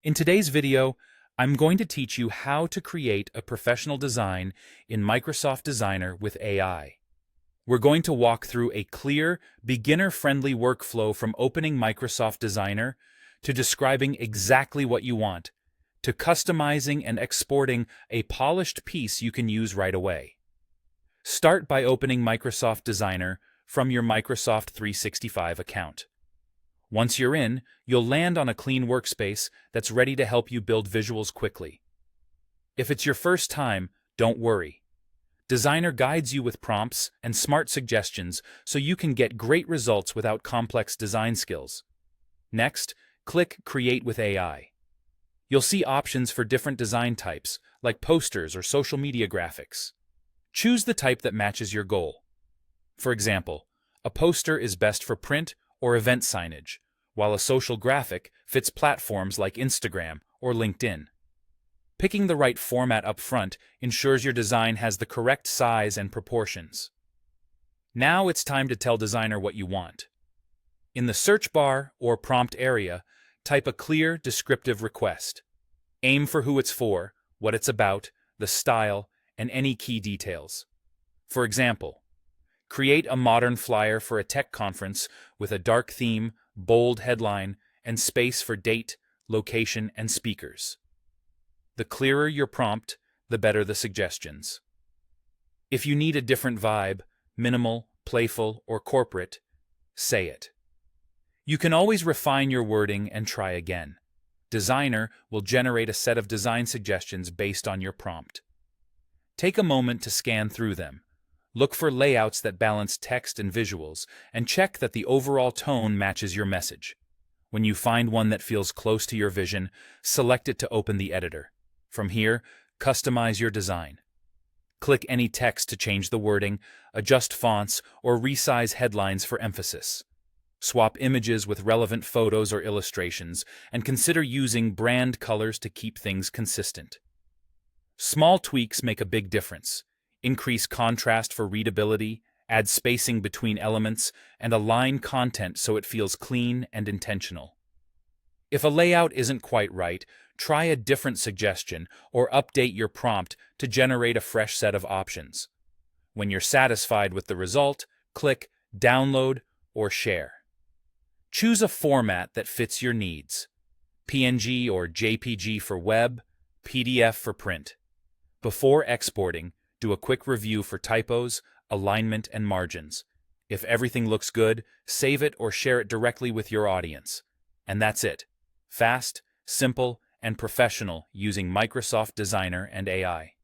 In today's video, I'm going to teach you how to create a professional design in Microsoft Designer with AI. We're going to walk through a clear, beginner-friendly workflow from opening Microsoft Designer to describing exactly what you want, to customizing and exporting a polished piece you can use right away. Start by opening Microsoft Designer from your Microsoft 365 account. Once you're in, you'll land on a clean workspace that's ready to help you build visuals quickly. If it's your first time, don't worry. Designer guides you with prompts and smart suggestions so you can get great results without complex design skills. Next, click Create with AI. You'll see options for different design types, like posters or social media graphics. Choose the type that matches your goal. For example, a poster is best for print or event signage, while a social graphic fits platforms like Instagram or LinkedIn. Picking the right format up front ensures your design has the correct size and proportions. Now it's time to tell Designer what you want. In the search bar or prompt area, type a clear, descriptive request. Aim for who it's for, what it's about, the style, and any key details. For example, create a modern flyer for a tech conference with a dark theme, bold headline, and space for date, location, and speakers. The clearer your prompt, the better the suggestions. If you need a different vibe, minimal, playful, or corporate, say it. You can always refine your wording and try again. Designer will generate a set of design suggestions based on your prompt. Take a moment to scan through them. Look for layouts that balance text and visuals, and check that the overall tone matches your message. When you find one that feels close to your vision, select it to open the editor. From here, customize your design. Click any text to change the wording, adjust fonts, or resize headlines for emphasis. Swap images with relevant photos or illustrations, and consider using brand colors to keep things consistent. Small tweaks make a big difference. Increase contrast for readability, add spacing between elements, and align content so it feels clean and intentional. If a layout isn't quite right, try a different suggestion or update your prompt to generate a fresh set of options. When you're satisfied with the result, click Download or Share. Choose a format that fits your needs: PNG or JPG for web, PDF for print. Before exporting, do a quick review for typos, alignment, and margins. If everything looks good, save it or share it directly with your audience. And that's it. Fast, simple, and professional using Microsoft Designer and AI.